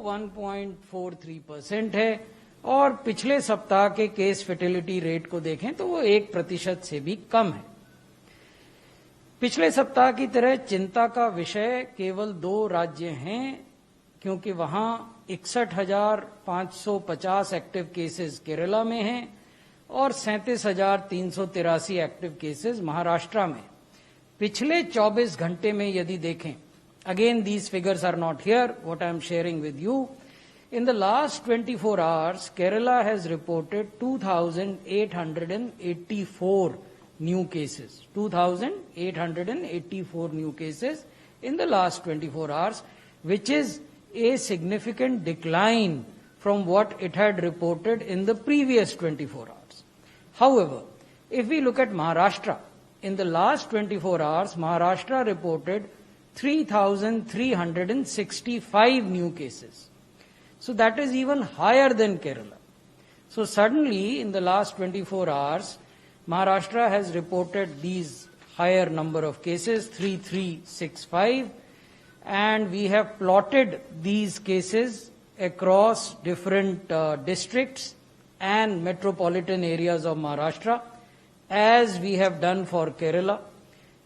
1.43% है और पिछले सप्ताह के केस फेटेलिटी रेट को देखें तो वो 1% से भी कम है। पिछले सप्ताह की तरह चिंता का विषय केवल 2 राज्य हैं, क्योंकि वहां 61,550 एक्टिव केसेस केरला में हैं और 37,383 एक्टिव केसेस महाराष्ट्र में। पिछले 24 घंटे में यदि देखें, again these figures are not here, what I am sharing with you, in the last 24 hours Kerala has reported 2,884 new cases, 2,884 new cases in the last 24 hours, which is a significant decline from what it had reported in the previous 24 hours. However, if we look at Maharashtra, in the last 24 hours, Maharashtra reported 3,365 new cases. So that is even higher than Kerala. So suddenly, in the last 24 hours, Maharashtra has reported these higher number of cases, 3,365, and we have plotted these cases across different districts and metropolitan areas of Maharashtra, as we have done for Kerala.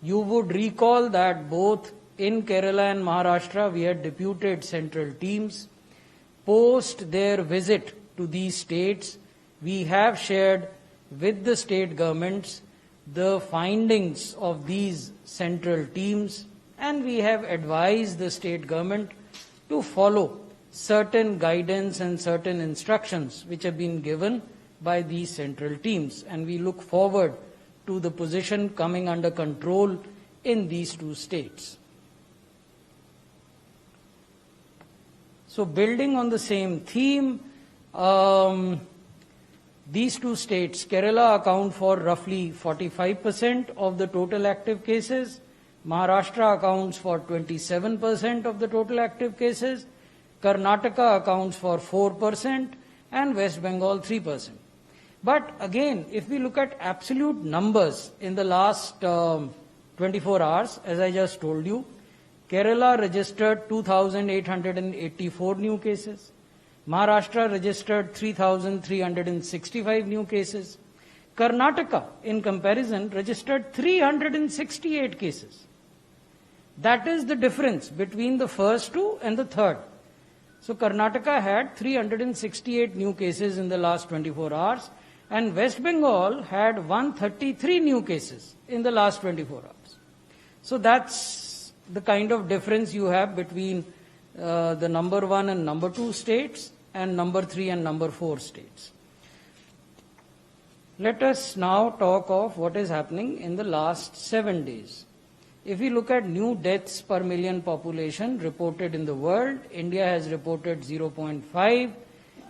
You would recall that both in Kerala and Maharashtra, we had deputed central teams. Post their visit to these states, we have shared with the state governments the findings of these central teams, and we have advised the state government to follow certain guidance and certain instructions which have been given by these central teams, and we look forward to the position coming under control in these 2 states. So building on the same theme, these 2 states, Kerala, account for roughly 45% of the total active cases, Maharashtra accounts for 27% of the total active cases, Karnataka accounts for 4%, and West Bengal 3%. But again, if we look at absolute numbers in the last 24 hours, as I just told you, Kerala registered 2,884 new cases. Maharashtra registered 3,365 new cases. Karnataka, in comparison, registered 368 cases. That is the difference between the first 2 and the third. So Karnataka had 368 new cases in the last 24 hours, and West Bengal had 133 new cases in the last 24 hours. So that's the kind of difference you have between the number 1 and number 2 states and number 3 and number 4 states. Let us now talk of what is happening in the last 7 days. If we look at new deaths per million population reported in the world, India has reported 0.5.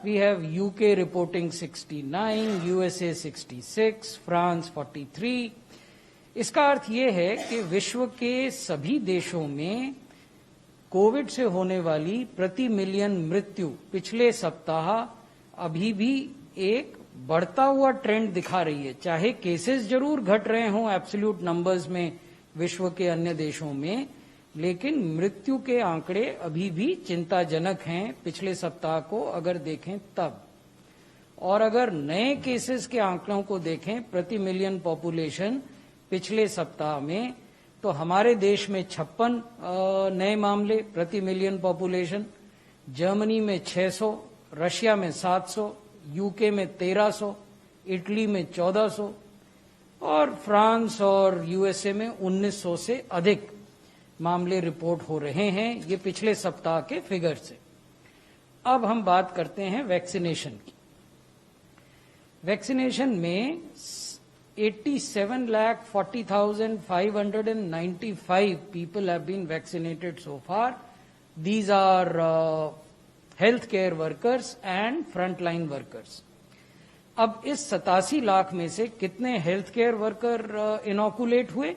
We have UK reporting 69, USA 66, France 43. इसका अर्थ ये है कि विश्व के सभी देशों में Covid से होने वाली प्रति मिलियन मृत्यु पिछले सप्ताह अभी भी एक बढ़ता हुआ ट्रेंड दिखा रही है। चाहे केसेस जरूर घट रहे हों एब्सोल्यूट नंबर्स में विश्व के अन्य देशों में, लेकिन मृत्यु के आंकड़े अभी भी चिंताजनक हैं पिछले सप्ताह को अगर देखें तब। और अगर नए केसेस के आंकड़ों को देखें प्रति मिलियन पॉपुलेशन पिछले सप्ताह में, तो हमारे देश में 56 नए मामले प्रति मिलियन पॉपुलेशन, जर्मनी में 600, रशिया में 700, यूके में 1300, इटली में 1400 और फ्रांस और यूएसए में 1900 से अधिक मामले रिपोर्ट हो रहे हैं। ये पिछले सप्ताह के फिगर से। अब हम बात करते हैं वैक्सीनेशन की। वैक्सीनेशन में 87,40,595 people have been vaccinated so far. These are healthcare workers and frontline workers. अब इस 87 लाख में से कितने हेल्थ केयर वर्कर इनोकुलेट हुए?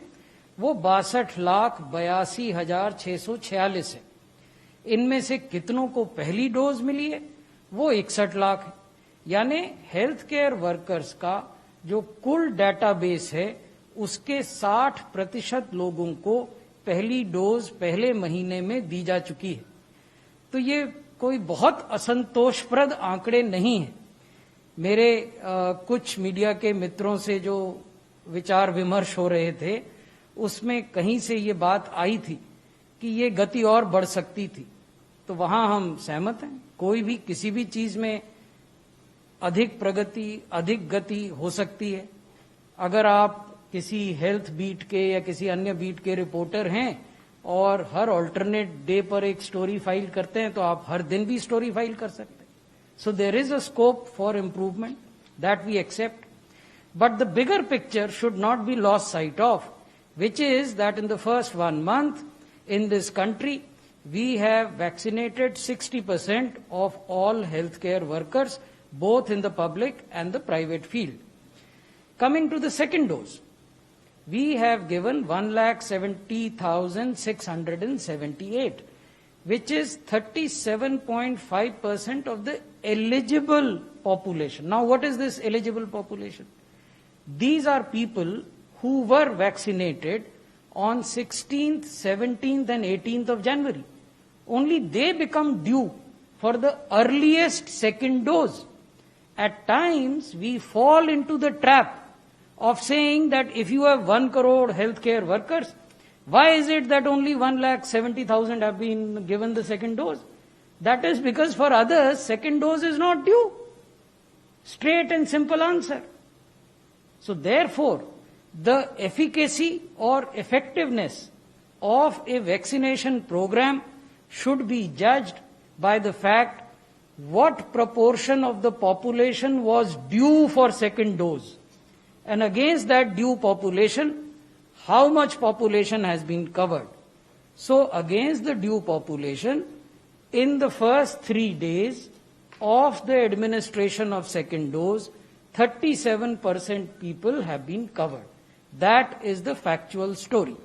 वो 62,82,646 है। इनमें से कितनों को पहली डोज मिली है? वो 61 लाख है। यानी हेल्थ केयर वर्कर्स का जो कुल डेटाबेस है उसके 60% लोगों को पहली डोज पहले महीने में दी जा चुकी है। तो ये कोई बहुत असंतोषप्रद आंकड़े नहीं है। मेरे कुछ मीडिया के मित्रों से जो विचार विमर्श हो रहे थे, उसमें कहीं से ये बात आई थी कि ये गति और बढ़ सकती थी, तो वहां हम सहमत हैं। कोई भी किसी भी चीज में अधिक प्रगति, अधिक गति हो सकती है। अगर आप किसी हेल्थ बीट के या किसी अन्य बीट के रिपोर्टर हैं और हर ऑल्टरनेट डे पर एक स्टोरी फाइल करते हैं, तो आप हर दिन भी स्टोरी फाइल कर सकते हैं। So there is a scope for improvement, that we accept, but the bigger picture should not be lost sight of, which is that in the first 1 month in this country, we have vaccinated 60% of all healthcare workers, both in the public and the private field. Coming to the second dose, we have given 1,70,678, which is 37.5% of the eligible population. Now, what is this eligible population? These are people who were vaccinated on 16th, 17th and 18th of January. Only they become due for the earliest second dose. At times, we fall into the trap of saying that if you have 1 crore healthcare workers, why is it that only 1,70,000 have been given the second dose? That is because for others, second dose is not due. Straight and simple answer. So therefore, the efficacy or effectiveness of a vaccination program should be judged by the fact what proportion of the population was due for second dose, and against that due population, how much population has been covered. So against the due population, in the first 3 days of the administration of second dose, 37% people have been covered. That is the factual story.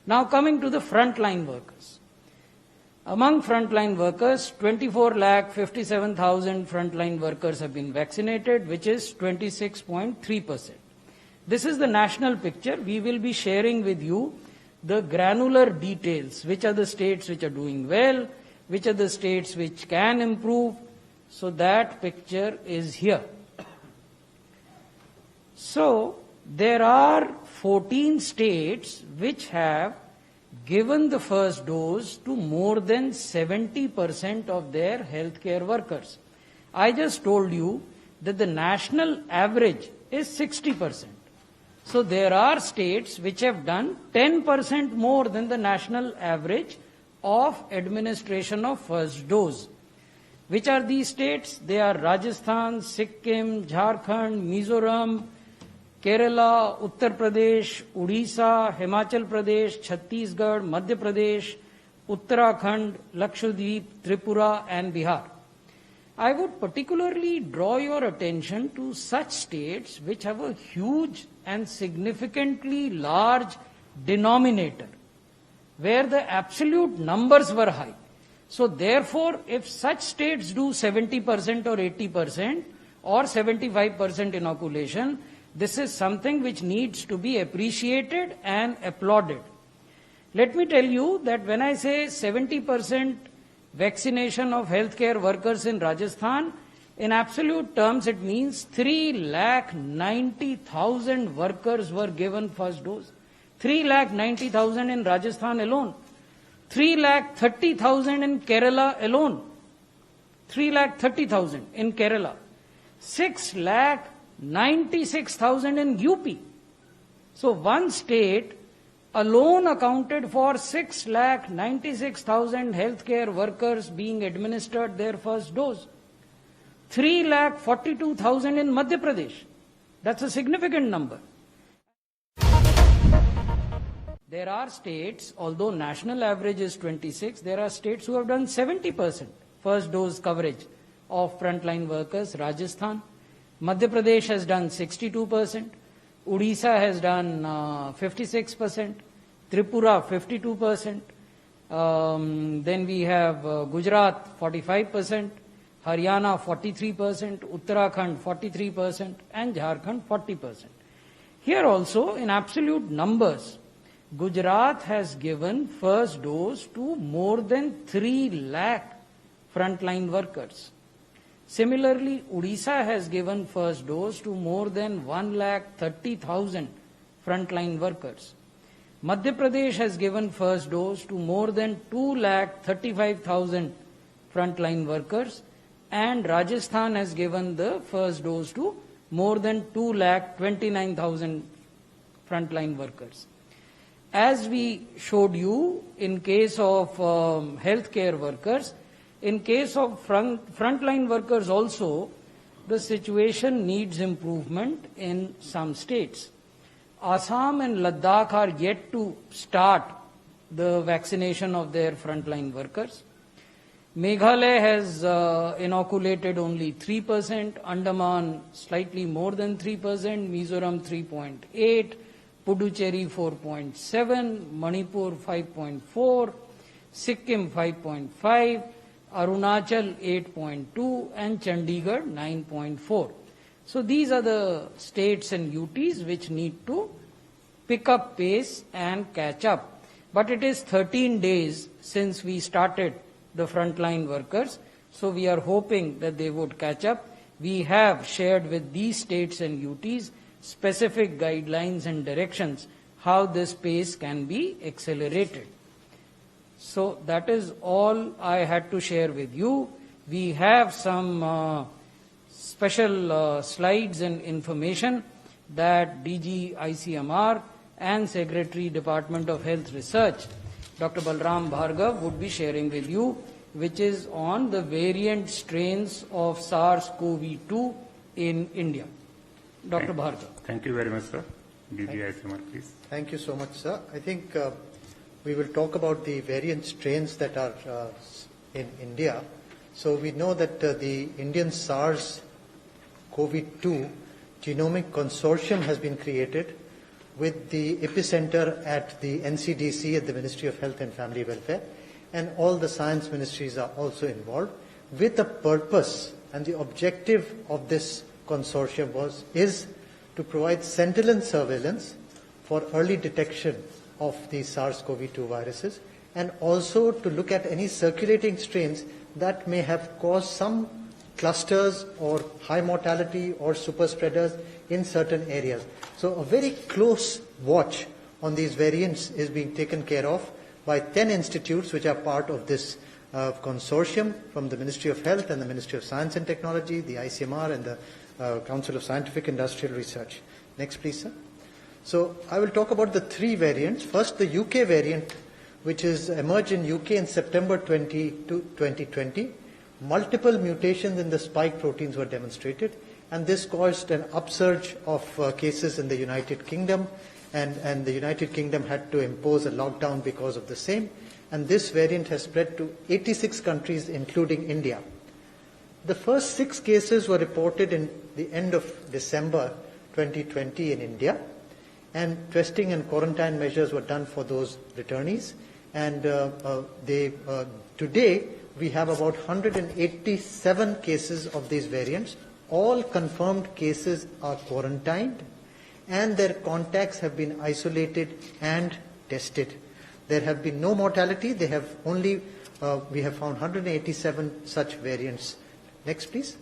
Now coming to the frontline workers. Among frontline workers, 24,57,000 frontline workers have been vaccinated, which is 26.3%. This is the national picture. We will be sharing with you the granular details, which are the states which are doing well, which are the states which can improve. So that picture is here. So, there are 14 states which have given the first dose to more than 70% of their healthcare workers. I just told you that the national average is 60%. So there are states which have done 10% more than the national average of administration of first dose. Which are these states? They are Rajasthan, Sikkim, Jharkhand, Mizoram, Kerala, Uttar Pradesh, Odisha, Himachal Pradesh, Chhattisgarh, Madhya Pradesh, Uttarakhand, Lakshadweep, Tripura and Bihar. I would particularly draw your attention to such states which have a huge and significantly large denominator, where the absolute numbers were high. So therefore, if such states do 70% or 80% or 75% inoculation, this is something which needs to be appreciated and applauded. Let me tell you that when I say 70% vaccination of healthcare workers in Rajasthan, in absolute terms it means 3,90,000 workers were given first dose. 3,90,000 in Rajasthan alone. 3,30,000 in Kerala alone. 3,30,000 in Kerala. 6,96,000 in UP. So one state alone accounted for 6,96,000 healthcare workers being administered their first dose. 3,42,000 in Madhya Pradesh. That's a significant number. There are states, although national average is 26, there are states who have done 70% first dose coverage of frontline workers. Rajasthan, Madhya Pradesh has done 62%, Odisha has done 56%, Tripura 52%, then we have Gujarat 45%, Haryana 43%, Uttarakhand 43% and Jharkhand 40%. Here also in absolute numbers, Gujarat has given first dose to more than 3 lakh frontline workers. Similarly, Odisha has given first dose to more than 1,30,000 frontline workers. Madhya Pradesh has given first dose to more than 2,35,000 frontline workers, and Rajasthan has given the first dose to more than 2,29,000 frontline workers. As we showed you, in case of healthcare workers, in case of frontline workers also, the situation needs improvement in some states. Assam and Ladakh are yet to start the vaccination of their frontline workers. Meghalaya has inoculated only 3%, Andaman slightly more than 3%, Mizoram 3.8%, Puducherry 4.7%, Manipur 5.4%, Sikkim 5.5%, Arunachal 8.2%, and Chandigarh 9.4%. So these are the states and UTs which need to pick up pace and catch up. But it is 13 days since we started the frontline workers, so we are hoping that they would catch up. We have shared with these states and UTs specific guidelines and directions how this pace can be accelerated. So that is all I had to share with you. We have some special slides and information that DG ICMR and Secretary Department of Health Research, Dr. Balram Bhargav, would be sharing with you, which is on the variant strains of SARS-CoV-2 in India. Dr. Bhargav. Thank you very much, sir. DG ICMR, please. Thank you so much, sir. I think we will talk about the variant strains that are in India. So we know that the Indian SARS-CoV-2 Genomic Consortium has been created with the epicenter at the NCDC at the Ministry of Health and Family Welfare, and all the science ministries are also involved, with the purpose and the objective of this consortium is to provide sentinel surveillance for early detection of the SARS-CoV-2 viruses, and also to look at any circulating strains that may have caused some clusters or high mortality or super spreaders in certain areas. So a very close watch on these variants is being taken care of by 10 institutes which are part of this consortium from the Ministry of Health and the Ministry of Science and Technology, the ICMR and the Council of Scientific Industrial Research. Next, please, sir. So I will talk about the three variants. First, the UK variant, which is emerged in UK in September 2020. Multiple mutations in the spike proteins were demonstrated, and this caused an upsurge of cases in the United Kingdom, and the United Kingdom had to impose a lockdown because of the same, and this variant has spread to 86 countries, including India. The first 6 cases were reported in the end of December 2020 in India, and testing and quarantine measures were done for those returnees, and today we have about 187 cases of these variants. All confirmed cases are quarantined, and their contacts have been isolated and tested. There have been no mortality. They have only we have found 187 such variants. Next, please.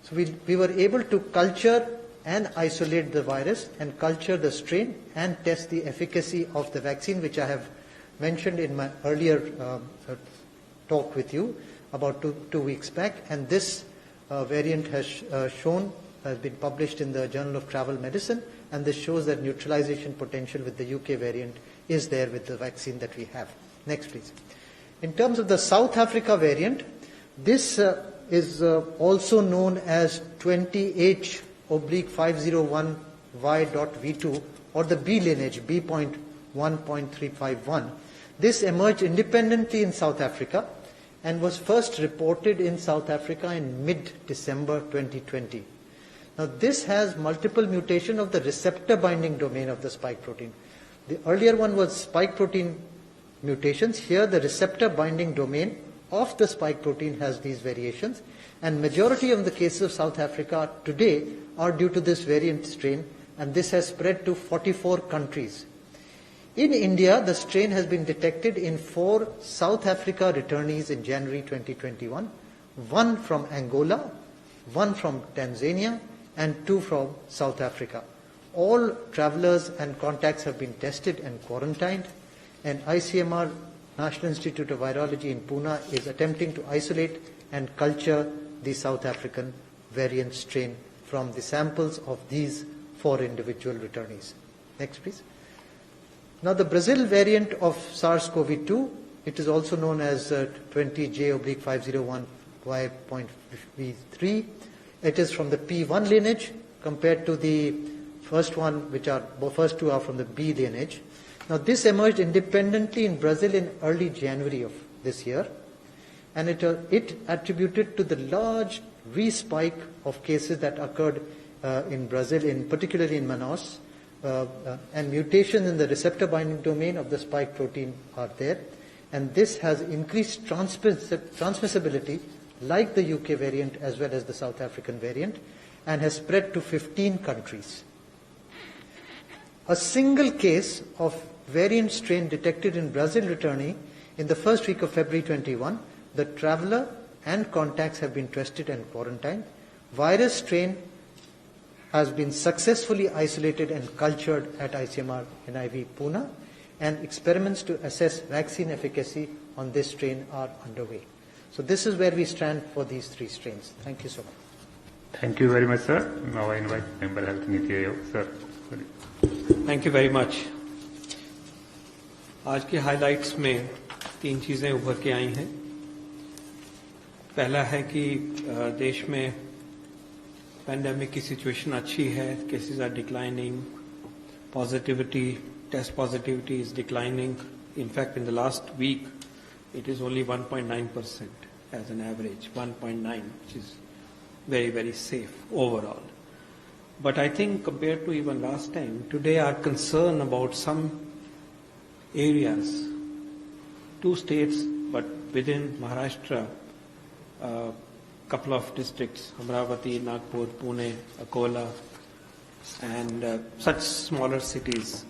So we were able to culture and isolate the virus and culture the strain and test the efficacy of the vaccine, which I have mentioned in my earlier talk with you about two weeks back. And this variant has been published in the Journal of Travel Medicine, and this shows that neutralization potential with the UK variant is there with the vaccine that we have. Next, please. In terms of the South Africa variant, this is also known as 20H/501Y.V2, or the B lineage, B.1.351. This emerged independently in South Africa and was first reported in South Africa in mid-December 2020. Now, this has multiple mutation of the receptor binding domain of the spike protein. The earlier one was spike protein mutations. Here, the receptor binding domain of the spike protein has these variations, and majority of the cases of South Africa today are due to this variant strain, and this has spread to 44 countries. In India, the strain has been detected in 4 South Africa returnees in January 2021, 1 from Angola, 1 from Tanzania, and 2 from South Africa. All travelers and contacts have been tested and quarantined, and ICMR, National Institute of Virology in Pune, is attempting to isolate and culture the South African variant strain from the samples of these 4 individual returnees. Next, please. Now, the Brazil variant of SARS-CoV-2, it is also known as 20J/501Y.V3. It is from the P1 lineage compared to the first two are from the B lineage. Now, this emerged independently in Brazil in early January of this year, and it attributed to the large re-spike of cases that occurred in Brazil, particularly in Manaus, and mutations in the receptor binding domain of the spike protein are there, and this has increased transmissibility like the UK variant as well as the South African variant, and has spread to 15 countries. A single case of variant strain detected in Brazil returnee in the first week of February 21. The traveler and contacts have been tested and quarantined. Virus strain has been successfully isolated and cultured at ICMR NIV Pune, and experiments to assess vaccine efficacy on this strain are underway. So this is where we stand for these 3 strains. Thank you so much. Thank you very much, sir. Now I invite Member Health Niti Aayog, sir. Sorry. Thank you very much. आज के highlights में 3 चीजें उभर के आई हैं। पहला है कि देश में पैंडेमिक की सिचुएशन अच्छी है, cases are declining, positivity, test positivity is declining. In fact in the last week it is only 1.9% as an average, 1.9, which is very, very safe overall. But I think compared to even last time, today our concern about some areas, 2 states, but within Maharashtra, a couple of districts, Amravati, Nagpur, Pune, Akola, and such smaller cities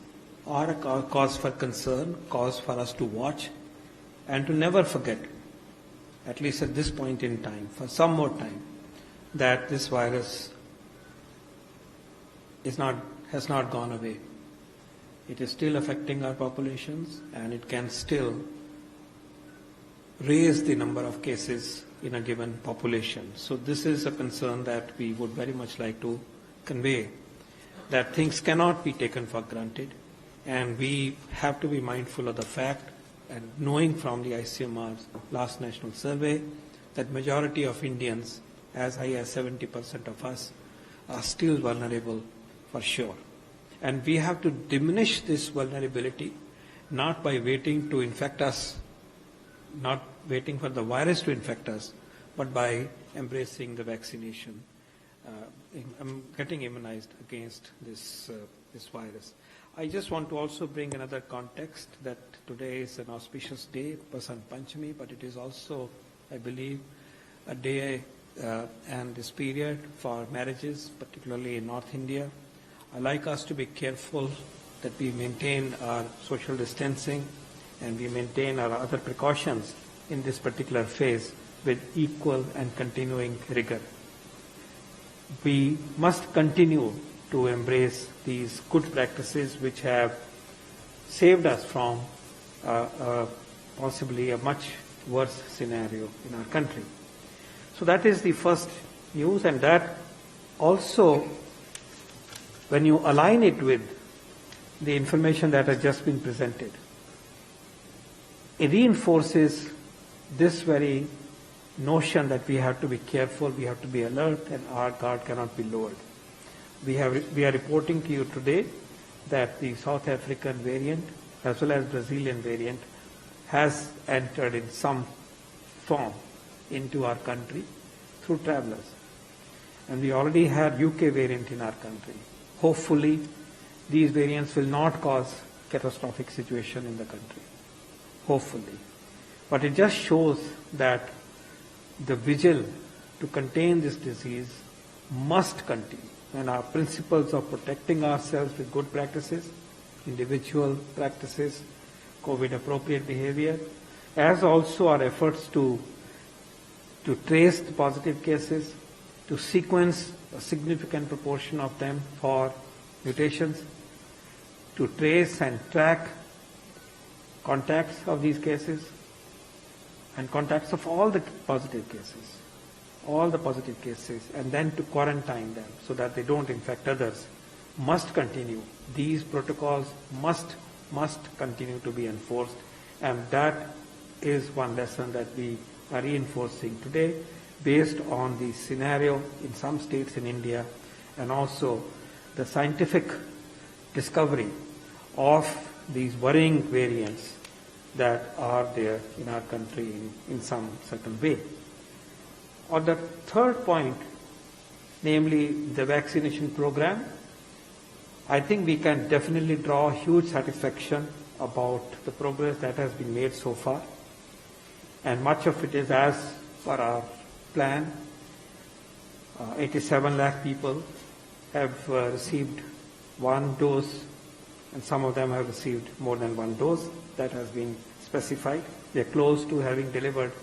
are a cause for concern, cause for us to watch, and to never forget, at least at this point in time, for some more time, that this virus has not gone away. It is still affecting our populations, and it can still raise the number of cases in a given population. So this is a concern that we would very much like to convey, that things cannot be taken for granted, and we have to be mindful of the fact, and knowing from the ICMR's last national survey, that majority of Indians, as high as 70% of us, are still vulnerable for sure. And we have to diminish this vulnerability, not by waiting to infect us, not waiting for the virus to infect us, but by embracing the vaccination, getting immunized against this virus. I just want to also bring another context, that today is an auspicious day, Basant Panchami, but it is also, I believe, a day and this period for marriages, particularly in North India. I like us to be careful that we maintain our social distancing and we maintain our other precautions in this particular phase with equal and continuing rigor. We must continue to embrace these good practices which have saved us from possibly a much worse scenario in our country. So that is the first news, and that also, when you align it with the information that has just been presented, it reinforces this very notion that we have to be careful, we have to be alert, and our guard cannot be lowered. We are reporting to you today that the South African variant as well as Brazilian variant has entered in some form into our country through travelers. And we already had UK variant in our country. Hopefully, these variants will not cause catastrophic situation in the country. Hopefully. But it just shows that the vigil to contain this disease must continue. And our principles of protecting ourselves with good practices, individual practices, COVID-appropriate behavior, as also our efforts to trace the positive cases, to sequence a significant proportion of them for mutations, to trace and track contacts of these cases and contacts of all the positive cases, and then to quarantine them so that they don't infect others, must continue. These protocols must continue to be enforced, and that is one lesson that we are reinforcing today based on the scenario in some states in India and also the scientific discovery of these worrying variants that are there in our country in some certain way. On the third point, namely the vaccination program, I think we can definitely draw huge satisfaction about the progress that has been made so far, and much of it is as per our plan. 87 lakh people have received one dose, and some of them have received more than one dose. That has been specified. We are close to having delivered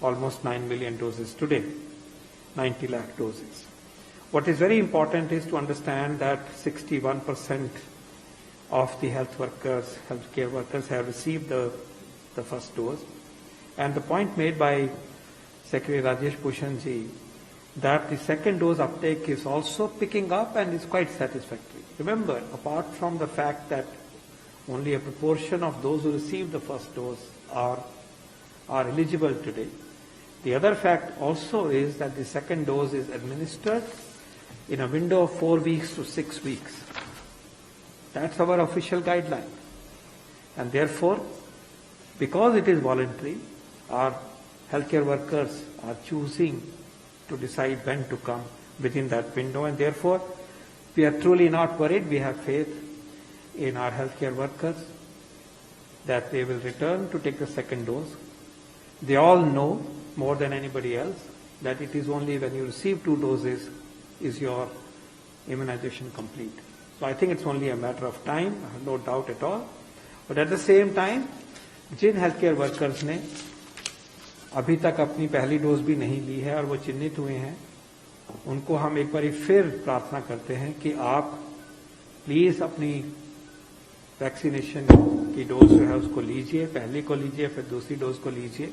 almost 9 million doses today, 90 lakh doses. What is very important is to understand that 61% of the healthcare workers have received the first dose. And the point made by Secretary Rajesh Bhushan ji that the second dose uptake is also picking up and is quite satisfactory. Remember, apart from the fact that only a proportion of those who received the first dose are eligible today, the other fact also is that the second dose is administered in a window of 4 weeks to 6 weeks. That's our official guideline. And therefore, because it is voluntary, our healthcare workers are choosing to decide when to come within that window, and therefore we are truly not worried. We have faith in our healthcare workers that they will return to take the second dose. They all know more than anybody else that it is only when you receive 2 doses is your immunization complete. So I think it's only a matter of time, I have no doubt at all. But at the same time, जिन healthcare workers ने अभी तक अपनी पहली dose भी नहीं ली है और वो चिन्हित हुए हैं, उनको हम एक बार फिर प्रार्थना करते हैं कि आप प्लीज अपनी वैक्सीनेशन की डोज जो है उसको लीजिए, पहली को लीजिए, फिर दूसरी डोज को लीजिए।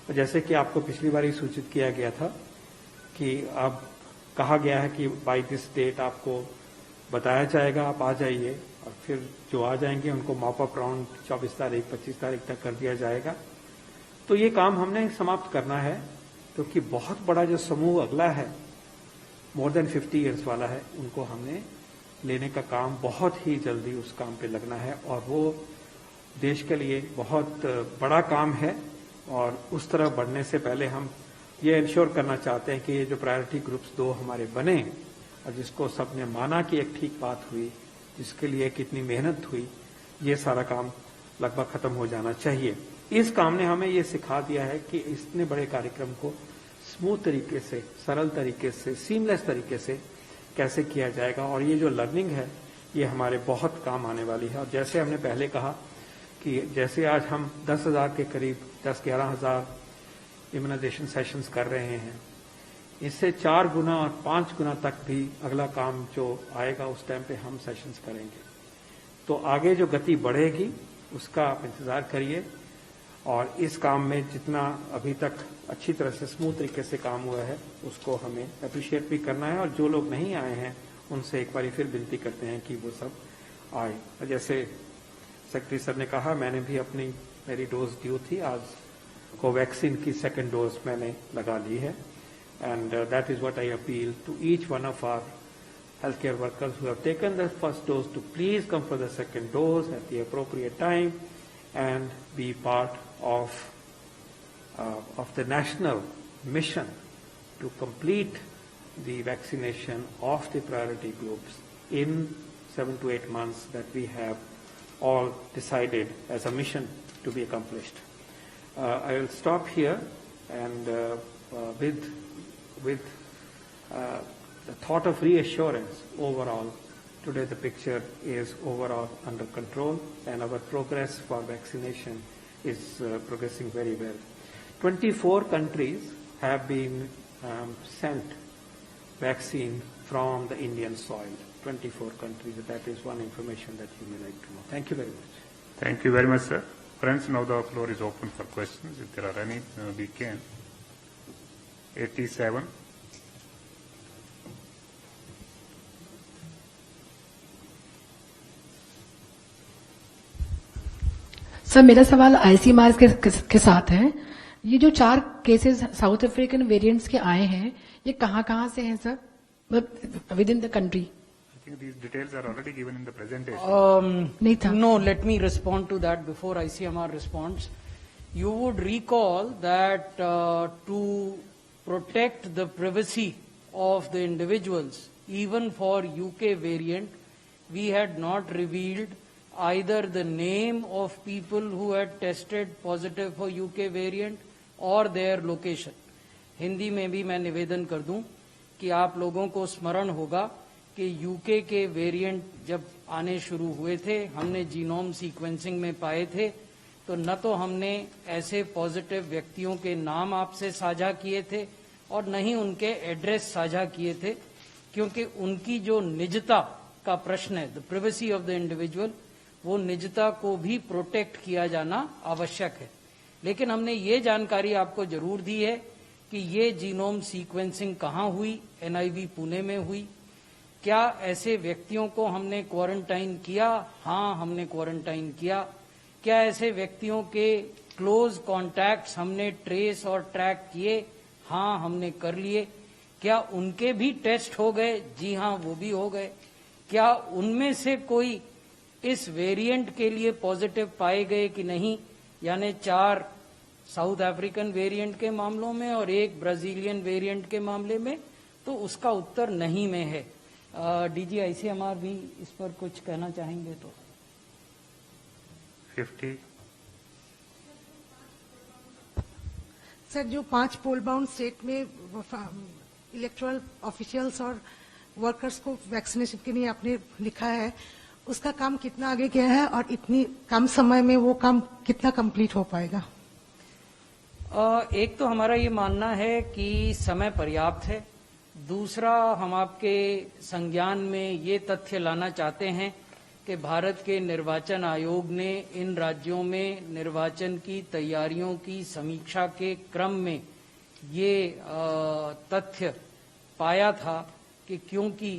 और जैसे कि आपको पिछली बार ही सूचित किया गया था कि अब कहा गया है कि बाय दिस डेट आपको बताया जाएगा, आप आ जाइए, और फिर जो आ जाएंगे उनको मॉप अप राउंड 24 तारीख 25 तारीख तक कर दिया जाएगा। तो ये काम हमने समाप्त करना है, क्योंकि बहुत बड़ा जो समूह अगला है, मोर देन 50 ईयर्स वाला है, उनको हमने लेने का काम बहुत ही जल्दी उस काम पे लगना है, और वो देश के लिए बहुत बड़ा काम है। और उस तरफ बढ़ने से पहले हम ये इंश्योर करना चाहते हैं कि ये जो प्रायोरिटी ग्रुप्स 2 हमारे बने और जिसको सबने माना कि एक ठीक बात हुई, जिसके लिए कितनी मेहनत हुई, ये सारा काम लगभग खत्म हो जाना चाहिए। इस काम ने हमें ये सिखा दिया है कि इतने बड़े कार्यक्रम को स्मूथ तरीके से, सरल तरीके से, सीमलेस तरीके से कैसे किया जाएगा, और ये जो लर्निंग है ये हमारे बहुत काम आने वाली है। और जैसे हमने पहले कहा कि जैसे आज हम 10,000 के करीब 10-11,000 इम्यूनाइजेशन सेशंस कर रहे हैं, इससे 4 गुना और 5 गुना तक भी अगला काम जो आएगा उस टाइम पे हम सेशंस करेंगे। तो आगे जो गति बढ़ेगी उसका आप इंतजार करिए, और इस काम में जितना अभी तक अच्छी तरह से स्मूथ तरीके से काम हुआ है उसको हमें अप्रिशिएट भी करना है। और जो लोग नहीं आए हैं उनसे एक बार फिर विनती करते हैं कि वो सब आए। और जैसे सेक्रेटरी सर ने कहा, मैंने भी मेरी डोज ड्यू थी, आज कोवैक्सीन की सेकंड डोज मैंने लगा ली है। And that is what I appeal to each one of our healthcare workers who have taken the first dose to please come for the second dose at the appropriate time and be part of the national mission to complete the vaccination of the priority groups in 7 to 8 months that we have all decided as a mission to be accomplished. I will stop here, and with the thought of reassurance overall today the picture is overall under control and our progress for vaccination is progressing very well. 24 countries have been sent vaccine from the Indian soil. 24 countries. That is one information that you may like to know. Thank you very much. Thank you very much, sir. Friends, now the floor is open for questions. If there are any, we can. 87. Sir मेरा सवाल ICMR के साथ है। ये जो 4 cases south African variants के आए हैं, ये कहाँ से हैं sir, with in the country? I think these details are already given in the presentation. नहीं था। No, let me respond to that before ICMR responds. You would recall that to protect the privacy of the individuals, even for UK variant, we had not revealed either the name of people who had tested positive for UK variant or their location. Hindi में भी मैं निवेदन कर दूं कि आप लोगों को स्मरण होगा कि यूके के वेरिएंट जब आने शुरू हुए थे, हमने जीनोम सीक्वेंसिंग में पाए थे, तो न तो हमने ऐसे पॉजिटिव व्यक्तियों के नाम आपसे साझा किए थे और न ही उनके एड्रेस साझा किए थे, क्योंकि उनकी जो निजता का प्रश्न है, the privacy of the individual, वो निजता को भी प्रोटेक्ट किया जाना आवश्यक है। लेकिन हमने ये जानकारी आपको जरूर दी है कि ये जीनोम सीक्वेंसिंग कहाँ हुई, एनआईवी पुणे में हुई। क्या ऐसे व्यक्तियों को हमने क्वारंटाइन किया? हाँ, हमने क्वारंटाइन किया। क्या ऐसे व्यक्तियों के क्लोज कॉन्टैक्ट्स हमने ट्रेस और ट्रैक किए? हाँ, हमने कर लिए। क्या उनके भी टेस्ट हो गए? जी हाँ, वो भी हो गए। क्या उनमें से कोई इस वेरिएंट के लिए पॉजिटिव पाए गए कि नहीं? यानी 4 साउथ अफ्रीकन वेरिएंट के मामलों में और 1 ब्राजीलियन वेरिएंट के मामले में, तो उसका उत्तर नहीं में है। डीजी आईसीएमआर भी इस पर कुछ कहना चाहेंगे तो? 50. सर, जो 5 पोल बाउंड स्टेट में इलेक्टोरल ऑफिशियल्स और वर्कर्स को वैक्सीनेशन के लिए आपने लिखा है, उसका काम कितना आगे गया है और इतनी कम समय में वो काम कितना कंप्लीट हो पाएगा? एक तो हमारा ये मानना है कि समय पर्याप्त है। दूसरा, हम आपके संज्ञान में ये तथ्य लाना चाहते हैं कि भारत के निर्वाचन आयोग ने इन राज्यों में निर्वाचन की तैयारियों की समीक्षा के क्रम में ये तथ्य पाया था कि क्योंकि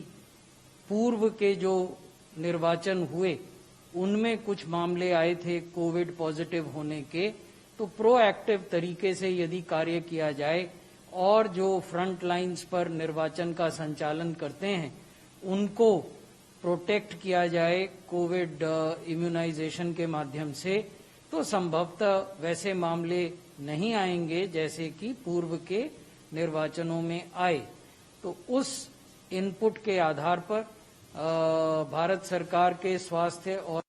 पूर्व के जो निर्वाचन हुए उनमें कुछ मामले आए थे कोविड पॉजिटिव होने के, तो प्रोएक्टिव तरीके से यदि कार्य किया जाए और जो फ्रंट लाइंस पर निर्वाचन का संचालन करते हैं उनको प्रोटेक्ट किया जाए कोविड इम्यूनाइजेशन के माध्यम से, तो संभवतः वैसे मामले नहीं आएंगे जैसे कि पूर्व के निर्वाचनों में आए। तो उस इनपुट के आधार पर भारत सरकार के स्वास्थ्य और